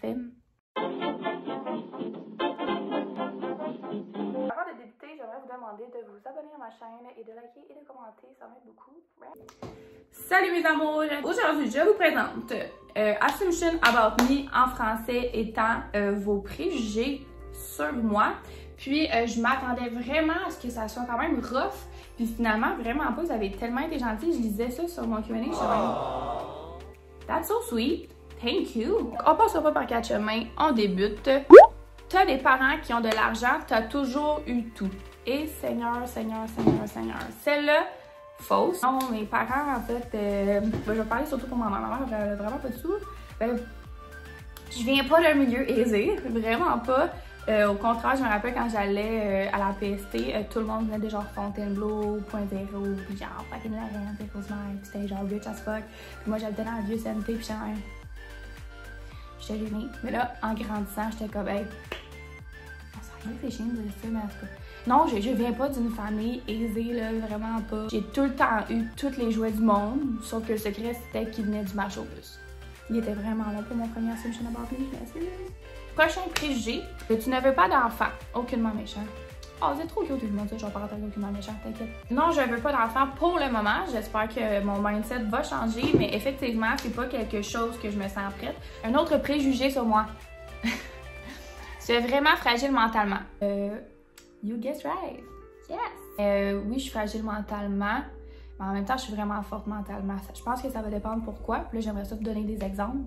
film. Avant de débuter, j'aimerais vous demander de vous abonner à ma chaîne et de liker et de commenter, ça m'aide beaucoup. Salut mes amours! Aujourd'hui, je vous présente Assumption About Me en français étant vos préjugés sur moi. Puis je m'attendais vraiment à ce que ça soit quand même rough. Puis finalement, vraiment pas, vous avez tellement été gentils. Je lisais ça sur mon Q&A, je suis comme, that's so sweet, thank you. On passe pas par quatre chemins, on débute. T'as des parents qui ont de l'argent, t'as toujours eu tout. Et Seigneur, Seigneur, Seigneur, Seigneur. Celle-là, fausse. Non, mes parents, en fait, je vais parler surtout pour ma mère. Ma mère, vraiment pas du tout. Je viens pas d'un milieu aisé, vraiment pas. Au contraire, je me rappelle quand j'allais à la PST, tout le monde venait de genre Fontainebleau, Point Zéro, puis genre fucking la reine, puis Rosemère, puis c'était genre rich as fuck. Puis moi j'habitais dans la vieux CNT, puis j'étais gênée. Mais là, en grandissant, j'étais comme, hey, on s'en rien réfléchir de ça, mais en tout cas. Non, je viens pas d'une famille aisée, là, vraiment pas. J'ai tout le temps eu tous les jouets du monde, sauf que le secret c'était qu'il venait du marché aux puces. Il était vraiment là pour mon premier Assumption About Me, merci. Prochain préjugé, tu ne veux pas d'enfant, aucunement méchant. Oh, vous êtes trop cute tout le monde, je vais pas rentrer aucunement méchant, t'inquiète. Non, je veux pas d'enfant pour le moment, j'espère que mon mindset va changer, mais effectivement, c'est pas quelque chose que je me sens prête. Un autre préjugé sur moi. Tu es vraiment fragile mentalement. You guess right. Yes. Oui, je suis fragile mentalement, mais en même temps, je suis vraiment forte mentalement. Je pense que ça va dépendre pourquoi. Puis là, j'aimerais ça te donner des exemples,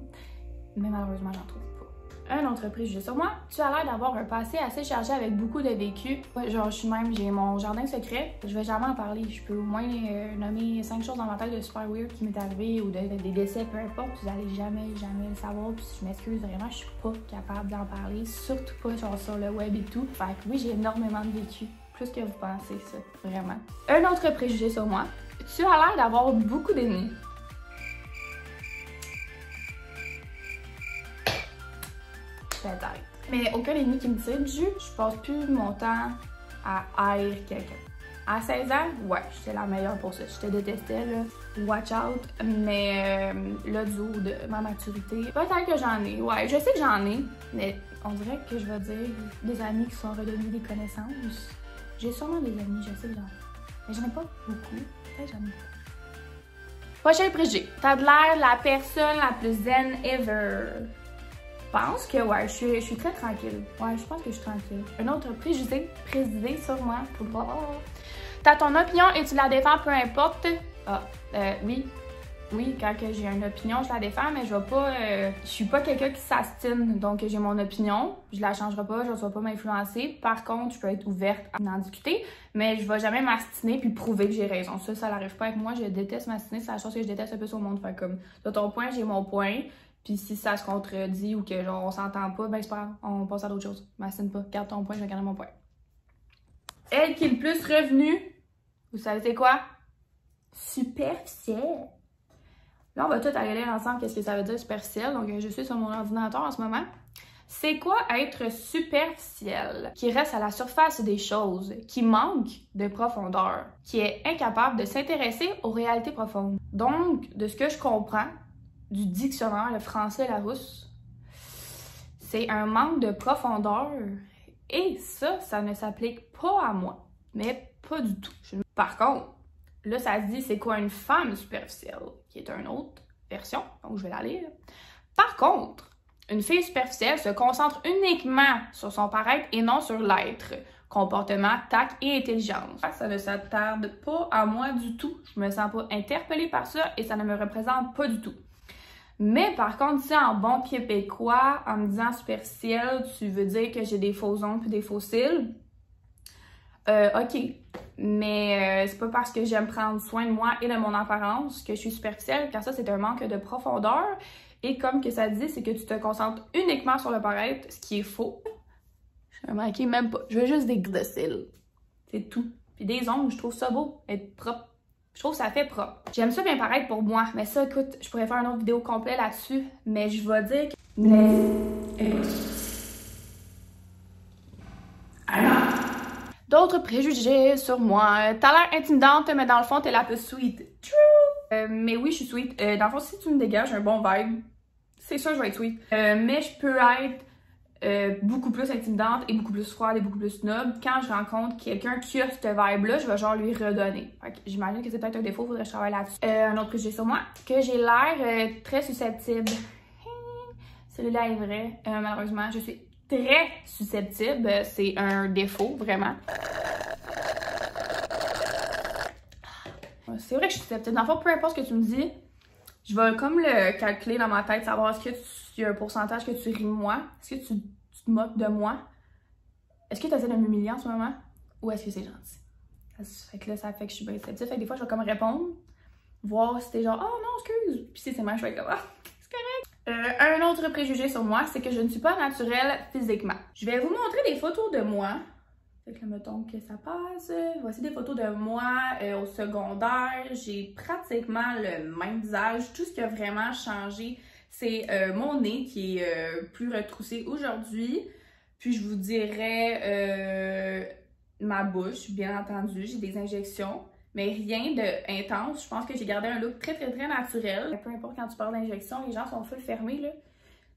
mais malheureusement, j'en trouve pas. Un autre préjugé sur moi, tu as l'air d'avoir un passé assez chargé avec beaucoup de vécu. Genre, je suis même, j'ai mon jardin secret. Je vais jamais en parler. Je peux au moins nommer 5 choses dans ma tête de super weird qui m'est arrivé ou des décès, peu importe. Vous allez jamais le savoir. Puis je m'excuse vraiment, je suis pas capable d'en parler. Surtout pas genre sur le web et tout. Fait que oui, j'ai énormément de vécu. Plus que vous pensez, ça. Vraiment. Un autre préjugé sur moi, tu as l'air d'avoir beaucoup d'ennemis. Mais aucun ennemi qui me tire du jus, je passe plus mon temps à haïr quelqu'un. À 16 ans, ouais, j'étais la meilleure pour ça. Je te détestais, là. Watch out. Mais là, du haut de ma maturité, peut-être que j'en ai. Ouais, je sais que j'en ai, mais on dirait que je vais dire des amis qui sont redevenus des connaissances. J'ai sûrement des amis, je sais que j'en ai. Mais j'en ai pas beaucoup. Peut-être j'en ai pas. Prochain préjugé. T'as de l'air la personne la plus zen ever. Je pense que ouais, je suis très tranquille. Ouais, je pense que je suis tranquille. Un autre préjugé sur moi. T'as ton opinion et tu la défends peu importe. Oui. Oui, quand j'ai une opinion, je la défends, mais je vais pas. Je suis pas quelqu'un qui s'astine. Donc j'ai mon opinion, je la changerai pas, je ne vais pas m'influencer. Par contre, je peux être ouverte à en discuter, mais je vais jamais m'astiner puis prouver que j'ai raison. Ça n'arrive pas avec moi. Je déteste m'astiner, c'est la chose que je déteste un peu sur le monde. Fait comme de ton point, j'ai mon point. Puis si ça se contredit ou que genre on s'entend pas, ben c'est pas grave, on passe à d'autres choses. M'assine pas, garde ton point, je vais garder mon point. Elle qui est le plus revenue, vous savez c'est quoi? Superficielle. Là, on va tout aller lire ensemble qu'est-ce que ça veut dire superficiel. Donc, je suis sur mon ordinateur en ce moment. C'est quoi être superficiel? Qui reste à la surface des choses, qui manque de profondeur, qui est incapable de s'intéresser aux réalités profondes. Donc, de ce que je comprends, du dictionnaire, le français Larousse, c'est un manque de profondeur et ça ne s'applique pas à moi, mais pas du tout. Par contre, là ça se dit c'est quoi une femme superficielle, qui est une autre version, donc je vais la lire. Par contre, une fille superficielle se concentre uniquement sur son paraître et non sur l'être, comportement, tact et intelligence. Ça ne s'attarde pas à moi du tout, je me sens pas interpellée par ça et ça ne me représente pas du tout. Mais par contre, si en bon québécois, en me disant superficielle, tu veux dire que j'ai des faux ongles puis des faux cils, ok. Mais c'est pas parce que j'aime prendre soin de moi et de mon apparence que je suis superficielle, car ça, c'est un manque de profondeur. Et comme que ça dit, c'est que tu te concentres uniquement sur le paraître, ce qui est faux. Je me remarque même pas. Je veux juste des de cils. C'est tout. Puis des ongles, je trouve ça beau, être propre. Je trouve que ça fait propre. J'aime ça bien paraître pour moi, mais ça, écoute, je pourrais faire une autre vidéo complète là-dessus, mais je vais dire que... D'autres préjugés sur moi. T'as l'air intimidante, mais dans le fond, t'es la plus sweet. True! Mais oui, je suis sweet. Dans le fond, si tu me dégages un bon vibe, c'est sûr, je vais être sweet. Mais je peux être beaucoup plus intimidante et beaucoup plus froide et beaucoup plus snob. Quand je rencontre quelqu'un qui a cette vibe-là, je vais genre lui redonner. J'imagine que c'est peut-être un défaut, faudrait que je travaille là-dessus. Un autre préjugé sur moi, que j'ai l'air très susceptible. Celui-là est vrai. Malheureusement, je suis très susceptible. C'est un défaut, vraiment. C'est vrai que je suis susceptible. Dans le fond, peu importe ce que tu me dis, je vais comme le calculer dans ma tête, savoir est-ce qu'il y a un pourcentage que tu ris de moi? Est-ce que tu te moques de moi? Est-ce que tu essaies de m'humilier en ce moment? Ou est-ce que c'est gentil? Fait que là, ça fait que je suis bien susceptible. Fait que des fois, je vais comme répondre, voir si t'es genre, oh non, excuse! Puis si c'est moi, je vais être comme, ah, c'est correct! Un autre préjugé sur moi, c'est que je ne suis pas naturelle physiquement. Je vais vous montrer des photos de moi. Fait que là, mettons que ça passe. Voici des photos de moi au secondaire. J'ai pratiquement le même visage. Tout ce qui a vraiment changé, c'est mon nez qui est plus retroussé aujourd'hui. Puis je vous dirais ma bouche, bien entendu. J'ai des injections, mais rien d'intense. Je pense que j'ai gardé un look très naturel. Peu importe quand tu parles d'injection, les gens sont full fermés, là.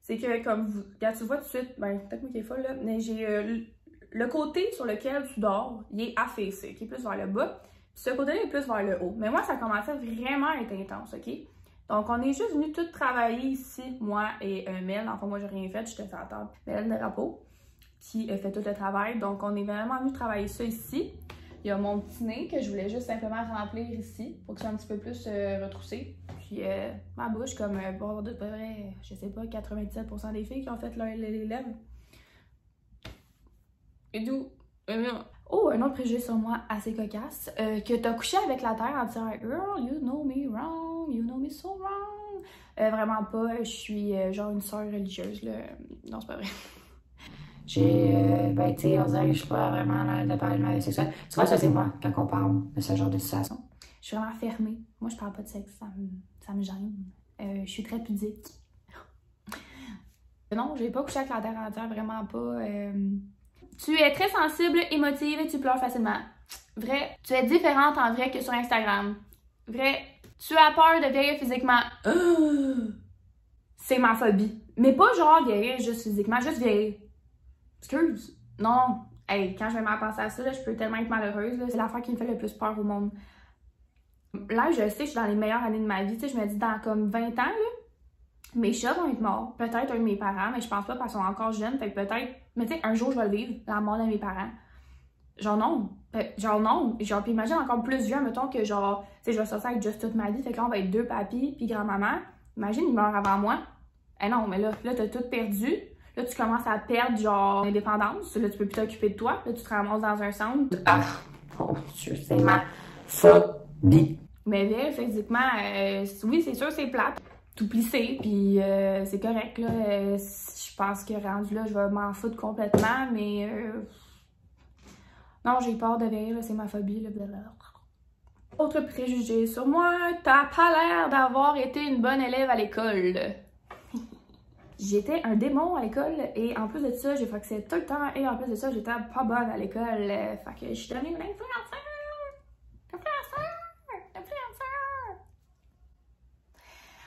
C'est que comme vous, quand tu vois tout de suite, ben peut-être moi qui est folle, là, mais j'ai le côté sur lequel tu dors, il est affaissé, qui est plus vers le bas. Puis ce côté-là est plus vers le haut. Mais moi, ça commençait vraiment à être intense, OK? Donc, on est juste venus tout travailler ici, moi et Mel. Enfin, moi, j'ai rien fait, j'étais sur la table. Mel de Rapeau, qui fait tout le travail. Donc, on est vraiment venus travailler ça ici. Il y a mon petit nez que je voulais juste simplement remplir ici pour que ce soit un petit peu plus retroussé. Puis, ma bouche, comme pour de vrai, je sais pas, 97% des filles qui ont fait les lèvres. Et d'où? Oh, un autre préjugé sur moi assez cocasse. Que t'as couché avec la terre en disant girl, you know me wrong, you know me so wrong. Vraiment pas, je suis genre une sœur religieuse, là. Non, c'est pas vrai. Ben, tu sais, on dirait que je suis pas vraiment là de parler de ma vie sexuelle. Tu vois, ça, c'est moi, quand on parle de ce genre de situation. Je suis vraiment fermée. Moi, je parle pas de sexe, ça me gêne. Je suis très pudique. Non, j'ai pas couché avec la terre entière, vraiment pas. Tu es très sensible, émotive et tu pleures facilement. Vrai. Tu es différente en vrai que sur Instagram. Vrai. Tu as peur de vieillir physiquement. C'est ma phobie. Mais pas genre vieillir juste physiquement, juste vieillir. Excuse. Non. Hey, quand je vais m'en penser à ça, là, je peux tellement être malheureuse. C'est l'affaire qui me fait le plus peur au monde. Là, je sais que je suis dans les meilleures années de ma vie. Tu sais, je me dis dans comme 20 ans, là, mes chats vont être morts. Peut-être un de mes parents, mais je pense pas parce qu'ils sont encore jeunes. Fait que peut-être. Mais tu sais, un jour, je vais le vivre, la mort de mes parents. Genre non. Genre non. Genre, puis imagine encore plus vieux, mettons que genre, tu sais, je vais sortir avec juste toute ma vie. Fait que là, on va être deux papis puis grand-maman. Imagine, il meurt avant moi. Eh non, mais là t'as tout perdu. Là, tu commences à perdre, genre, l'indépendance. Là, tu peux plus t'occuper de toi. Là, tu te ramasses dans un centre. Ah, mon Dieu, c'est ma phobie. Mais bien, physiquement, oui, c'est sûr, c'est plate. Tout plissé, puis c'est correct, là. Je pense que rendu là, je vais m'en foutre complètement, mais... Non, j'ai peur de vieillir, c'est ma phobie, là. Blablabla. Autre préjugé sur moi, t'as pas l'air d'avoir été une bonne élève à l'école. J'étais un démon à l'école et en plus de ça, j'ai foxé tout le temps et en plus de ça, j'étais pas bonne à l'école. Fait que je suis devenue une influenceuse.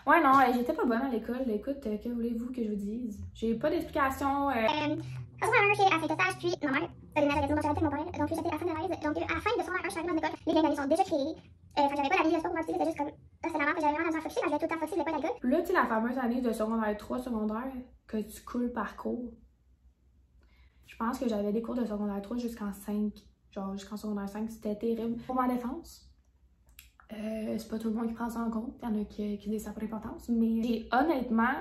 Ouais, non, j'étais pas bonne à l'école. Écoute, que voulez-vous que je vous dise? J'ai pas d'explication. Quand j'ai fait de stage, puis ma mère a déménagé avec mon père, donc j'étais à la fin de la donc à la fin de secondaire 1, je suis arrivée dans l'école, les bienvenus sont déjà créés. Fait que j'avais pas la vie, je sais pas comment dire, c'était juste comme, c'est normal que j'avais vraiment la foxy, mais j'avais tout le temps foxy, je voulais pas à l'école. Là, tu sais, la fameuse année de secondaire 3, secondaire, que tu coules par cours. Je pense que j'avais des cours de secondaire 3 jusqu'en 5. Genre, jusqu'en secondaire 5, c'était terrible. Pour ma défense, c'est pas tout le monde qui prend ça en compte. Il y en a qui disent ça pour l'importance. Mais j'ai honnêtement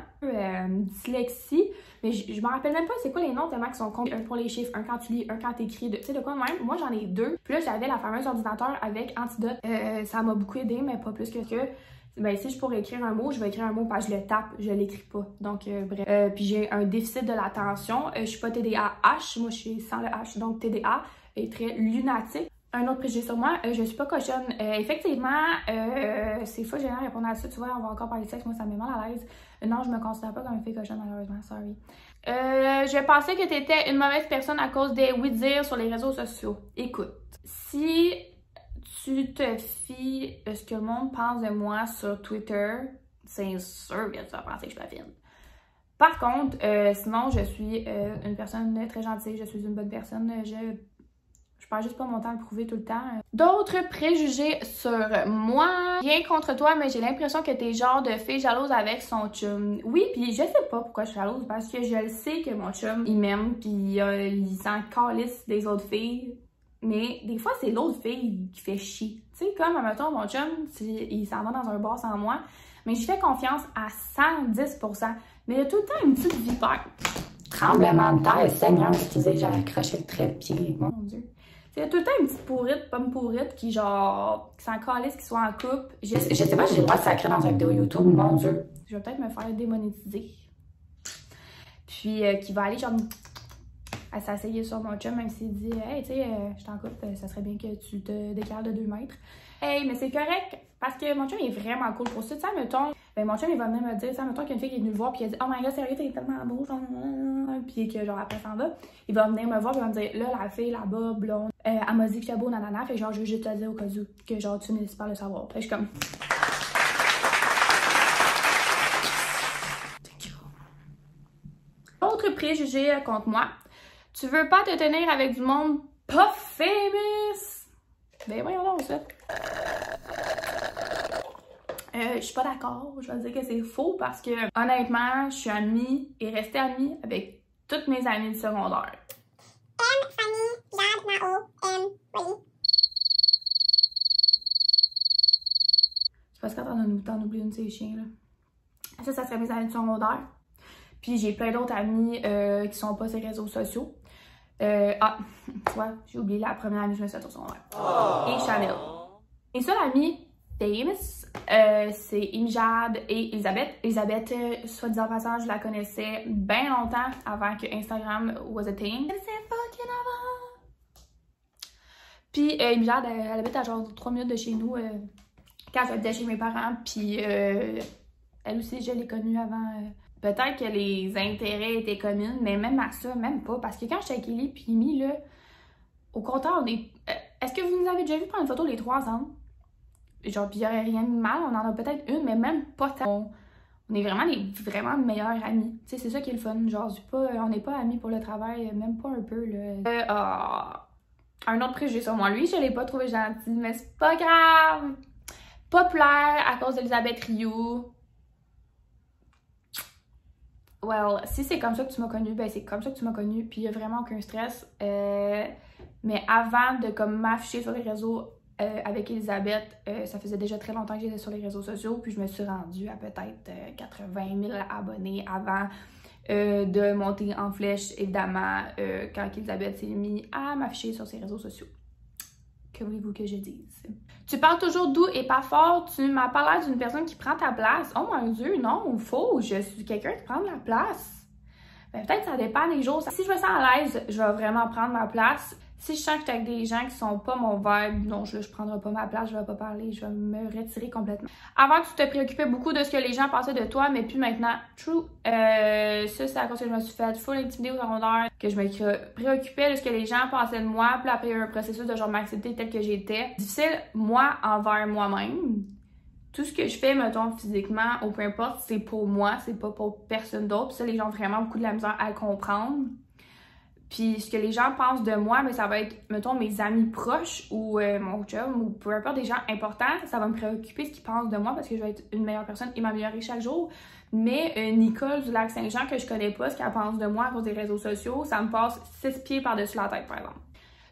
dyslexie. Mais je me rappelle même pas c'est quoi les noms tellement qu'ils sont comptes. Un pour les chiffres, un quand tu lis, un quand t'écris. Tu sais de quoi même? Moi j'en ai deux. Puis là j'avais la fameuse ordinateur avec antidote. Ça m'a beaucoup aidé, mais pas plus que. Ben, si je pourrais écrire un mot, je vais écrire un mot parce que je le tape, je l'écris pas. Donc, bref. Puis j'ai un déficit de l'attention. Je suis pas TDAH, moi je suis sans le H. Donc, TDA est très lunatique. Un autre préjugé sur moi, je suis pas cochonne. Effectivement, c'est faux gênant de répondre à ça. Tu vois, on va encore parler de sexe, moi ça me met mal à l'aise. Non, je me considère pas comme une fille cochonne, malheureusement, sorry. Je pensais que t'étais une mauvaise personne à cause des oui-dire sur les réseaux sociaux. Écoute, si tu te fies à ce que le monde pense de moi sur Twitter, c'est sûr que tu vas penser que je suis pas fine. Par contre, sinon, je suis une personne très gentille, je suis une bonne personne, je perds juste pas mon temps à le prouver tout le temps. D'autres préjugés sur moi. Rien contre toi, mais j'ai l'impression que t'es genre de fille jalouse avec son chum. Oui, puis je sais pas pourquoi je suis jalouse, parce que je le sais que mon chum, il m'aime, puis il s'en calisse des autres filles. Mais des fois, c'est l'autre fille qui fait chier. Tu sais, comme, admettons, mon chum, il s'en va dans un bar sans moi, mais je fais confiance à 110%. Mais il y a tout le temps une petite vipère. Tremblement de terre, Seigneur, je disais, j'ai accroché le trépied. Mon Dieu. Il y a tout le temps une petite pourrite, pomme pourrite, qui genre, qui s'en calisse, qui soit en couple. Je sais pas, j'ai le droit de sacrer dans une vidéo YouTube, mon Dieu. Je vais peut-être me faire démonétiser. Puis, qui va aller genre, à s'asseyer sur mon chum, même s'il dit, hey, tu sais, je t'en couple, ça serait bien que tu te décales de 2 mètres. Hey, mais c'est correct, parce que mon chum est vraiment cool pour ça. Tu sais, mettons, ben mon chum, il va venir me dire, tu sais, mettons qu'il y a une fille qui est venue le voir, puis elle dit, oh my god, sérieux, t'es tellement beau, genre, puis que genre, après, s'en va. Il va venir me voir, puis il va me dire, là, la fille là-bas, blonde, elle m'a dit que j'étais beau, nanana, fait genre, je veux juste te dire au cas où, que genre, tu n'hésites pas à le savoir. Fait que je suis comme. Autre préjugé contre moi. Tu veux pas te tenir avec du monde pas famous? Ben voyons donc ça. Je suis pas d'accord. Je vais dire que c'est faux parce que honnêtement, je suis amie et restée amie avec toutes mes amies du secondaire. Fanny, Jade, Mao, Willy. C'est parce que t'en oublies une de ces chiens là. Ça serait mes amies du secondaire. Puis j'ai plein d'autres amis qui sont pas sur les réseaux sociaux. Tu vois, j'ai oublié la première amie que je me suis faite au secondaire. Et Chanel. Et ça, l'amie famous, c'est Imjad et Elisabeth. Elisabeth, soit disant passage, je la connaissais bien longtemps avant que Instagram was a thing. C'est fucking avant! Puis Imjad, elle habite à genre 3 minutes de chez nous quand j'habitais chez mes parents. Puis elle aussi, je l'ai connue avant. Peut-être que les intérêts étaient communs, mais même à ça, même pas. Parce que quand j'étais avec Ellie puis Amy, là, au contraire, on est. Est-ce que vous nous avez déjà vu prendre une photo les 3 ensemble? Genre, pis il y aurait rien de mal, on en a peut-être une, mais même pas tant. On est vraiment les vraiment meilleurs amis. Tu sais, c'est ça qui est le fun. Genre, on n'est pas amis pour le travail, même pas un peu, là. Un autre préjugé sur moi. Lui, je l'ai pas trouvé gentil, mais c'est pas grave. Populaire à cause d'Elisabeth Rioux. Well, si c'est comme ça que tu m'as connue, ben c'est comme ça que tu m'as connue, puis il y a vraiment aucun stress. Mais avant de comme m'afficher sur les réseaux avec Elisabeth, ça faisait déjà très longtemps que j'étais sur les réseaux sociaux, puis je me suis rendue à peut-être 80 000 abonnés avant de monter en flèche, évidemment, quand Elisabeth s'est mise à m'afficher sur ses réseaux sociaux. Que voulez-vous que je dise? Tu parles toujours doux et pas fort. Tu m'as parlé d'une personne qui prend ta place. Oh mon Dieu, non, faux. Je suis quelqu'un qui prend la place. Ben, peut-être ça dépend des jours. Si je me sens à l'aise, je vais vraiment prendre ma place. Si je sens que je suis avec des gens qui sont pas mon vibe, non, je prendrai pas ma place, je vais pas parler, je vais me retirer complètement. Avant, tu te préoccupais beaucoup de ce que les gens pensaient de toi, mais plus maintenant. True. Ça, c'est à cause que je me suis fait full intimider au secondaire, que je me préoccupais de ce que les gens pensaient de moi, puis après, il y a eu un processus de genre m'accepter tel que j'étais. Difficile, moi, envers moi-même. Tout ce que je fais, mettons, physiquement, ou peu importe, c'est pour moi, c'est pas pour personne d'autre. Ça, les gens ont vraiment beaucoup de la misère à le comprendre. Puis ce que les gens pensent de moi, mais ça va être, mettons, mes amis proches ou mon chum ou peu importe des gens importants, ça va me préoccuper ce qu'ils pensent de moi parce que je vais être une meilleure personne et m'améliorer chaque jour. Mais Nicole du Lac-Saint-Jean, que je connais pas, ce qu'elle pense de moi à cause des réseaux sociaux, ça me passe 6 pieds par-dessus la tête, par exemple.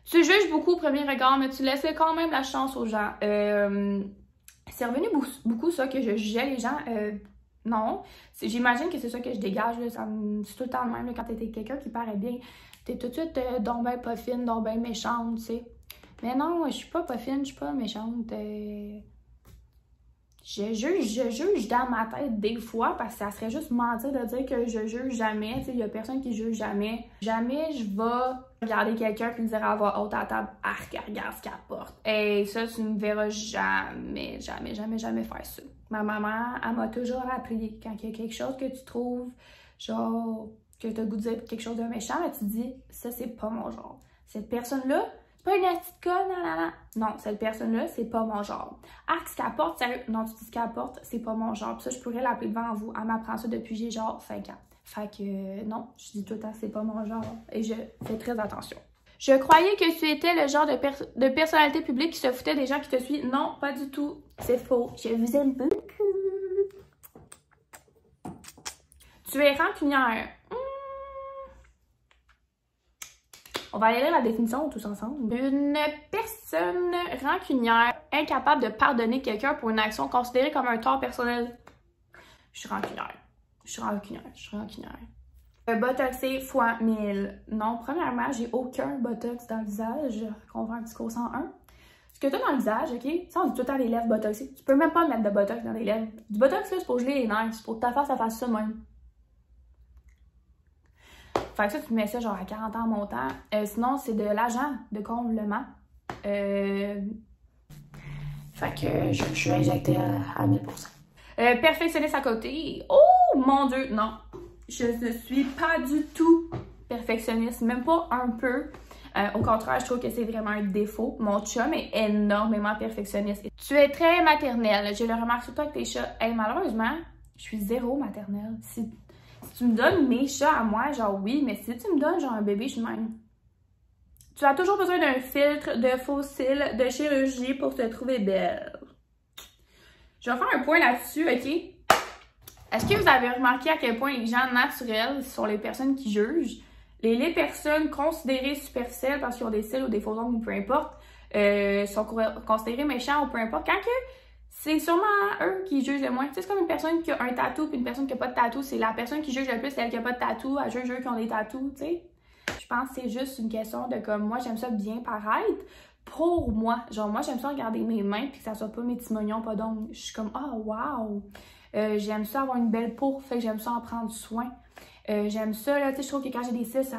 Tu juges beaucoup au premier regard, mais tu laisses quand même la chance aux gens. C'est revenu beaucoup ça, que je jugeais les gens. Non, j'imagine que c'est ça que je dégage, là, c'est tout le temps le même, là, quand t'es quelqu'un qui paraît bien. T'es tout de suite donc ben pas fine, donc ben méchante, tu sais. Mais non, je suis pas fine, je suis pas méchante. Je juge dans ma tête des fois parce que ça serait juste mentir de dire que je juge jamais. Tu sais, il y a personne qui juge jamais. Jamais je vais regarder quelqu'un et lui dire à voix haute à la table, arc, regarde ce qu'elle porte. Et ça, tu ne verras jamais faire ça. Ma maman, elle m'a toujours appris quand il y a quelque chose que tu trouves, genre, que tu as goût de dire quelque chose de méchant, là, tu te dis, ça, c'est pas mon genre. Cette personne-là, c'est pas une petite conne, nanana. Non, cette personne-là, c'est pas mon genre. Ah, ce qu'elle porte, sérieux, non, tu dis ce qu'elle porte, c'est pas mon genre. Puis ça, je pourrais l'appeler devant vous. Elle m'apprend ça depuis j'ai genre 5 ans. Fait que non, je dis tout le temps c'est pas mon genre et je fais très attention. Je croyais que tu étais le genre de personnalité publique qui se foutait des gens qui te suivent. Non, pas du tout. C'est faux. Je vous aime beaucoup. Tu es rancunière. On va aller lire la définition tous ensemble. Une personne rancunière, incapable de pardonner quelqu'un pour une action considérée comme un tort personnel. Je suis rancunière. Je suis rancunière. Je suis rancunière. Botoxé fois 1000. Non, premièrement, j'ai aucun botox dans le visage. On va un petit cours 101. Ce que tu as dans le visage, ok? Ça, on dit tout le temps les lèvres botoxées. Tu peux même pas mettre de botox dans les lèvres. Du botox, là, c'est pour geler les nerfs. C'est pour que ta face, ça fasse ça même. Fait que ça, tu mets ça genre à 40 ans montant. Sinon, c'est de l'agent de comblement. Fait que je suis injectée à 1000%. Perfectionniste à côté. Oh mon Dieu, non. Je ne suis pas du tout perfectionniste, même pas un peu. Au contraire, je trouve que c'est vraiment un défaut. Mon chum est énormément perfectionniste. Tu es très maternelle. Je le remarque surtout avec tes chats. Hey, malheureusement, je suis zéro maternelle. Si tu me donnes mes chats à moi, genre oui, mais si tu me donnes genre un bébé, je suis même. Tu as toujours besoin d'un filtre, de fossiles, de chirurgie pour te trouver belle. Je vais faire un point là-dessus, ok? Est-ce que vous avez remarqué à quel point les gens naturels sont les personnes qui jugent? Les personnes considérées superficielles parce qu'ils ont des cils ou des faux ongles ou peu importe, sont considérées méchants ou peu importe. Quand que c'est sûrement eux qui jugent le moins. Tu sais, c'est comme une personne qui a un tatou puis une personne qui n'a pas de tatou. C'est la personne qui juge le plus, c'est elle qui n'a pas de tatou. Elle juge eux qui ont des tatous, tu sais. Je pense que c'est juste une question de comme moi, j'aime ça bien paraître. Pour moi, genre moi, j'aime ça regarder mes mains puis que ça soit pas mes petits moignons, pas d'ongles. Je suis comme, oh, wow! J'aime ça avoir une belle peau, fait que j'aime ça en prendre soin. J'aime ça, là, tu sais, je trouve que quand j'ai des cils, ça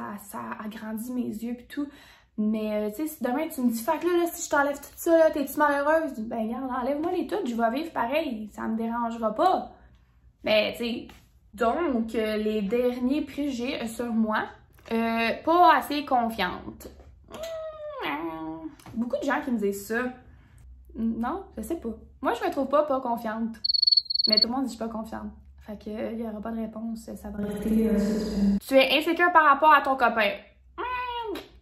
agrandit mes yeux pis tout. Mais, tu sais, si demain tu me dis, fait que là, si je t'enlève tout ça, là, t'es-tu malheureuse? Ben, regarde, enlève-moi les toutes, je vais vivre pareil, ça me dérangera pas. Mais, tu sais, donc, les derniers préjugés sur moi, pas assez confiante. Beaucoup de gens qui me disent ça. Non, je sais pas. Moi, je me trouve pas confiante. Mais tout le monde dit que je suis pas confiante. Fait que il y aura pas de réponse, ça va rester. Tu es insécure par rapport à ton copain.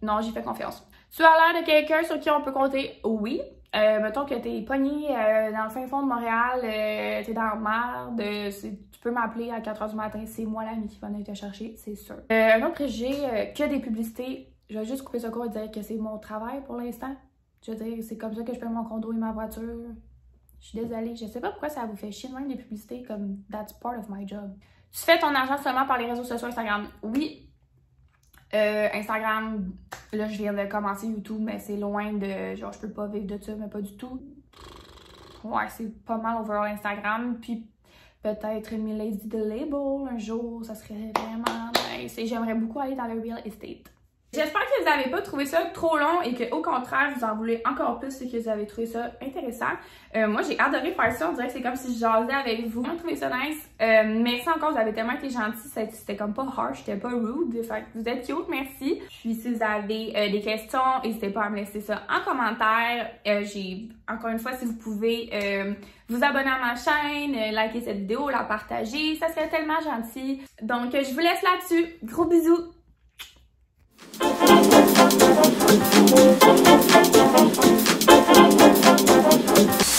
Non, j'y fais confiance. Tu as l'air de quelqu'un sur qui on peut compter. Oui. Mettons que t'es pogné dans le fin fond de Montréal, t'es dans la merde, tu peux m'appeler à 4h du matin, c'est moi l'ami qui va venir te chercher, c'est sûr. Un autre préjugé, que des publicités. Je vais juste couper ce cours et dire que c'est mon travail pour l'instant. Je veux dire, c'est comme ça que je paye mon condo et ma voiture. Je suis désolée, je sais pas pourquoi ça vous fait chier de même des publicités comme « That's part of my job ». Tu fais ton argent seulement par les réseaux sociaux Instagram? Oui. Instagram, là je viens de commencer YouTube, mais c'est loin de... Genre je peux pas vivre de ça, mais pas du tout. Ouais, c'est pas mal overall Instagram, puis peut-être une Lazy the Label un jour, ça serait vraiment nice. Et j'aimerais beaucoup aller dans le real estate. J'espère que vous n'avez pas trouvé ça trop long et qu'au contraire, vous en voulez encore plus et que vous avez trouvé ça intéressant. Moi, j'ai adoré faire ça. On dirait que c'est comme si je jasais avec vous. J'ai trouvé ça nice. Merci encore, vous avez tellement été gentils. C'était comme pas harsh, c'était pas rude. Fait que vous êtes cute, merci. Puis si vous avez des questions, n'hésitez pas à me laisser ça en commentaire. Encore une fois, si vous pouvez vous abonner à ma chaîne, liker cette vidéo, la partager, ça serait tellement gentil. Donc, je vous laisse là-dessus. Gros bisous! Thank you.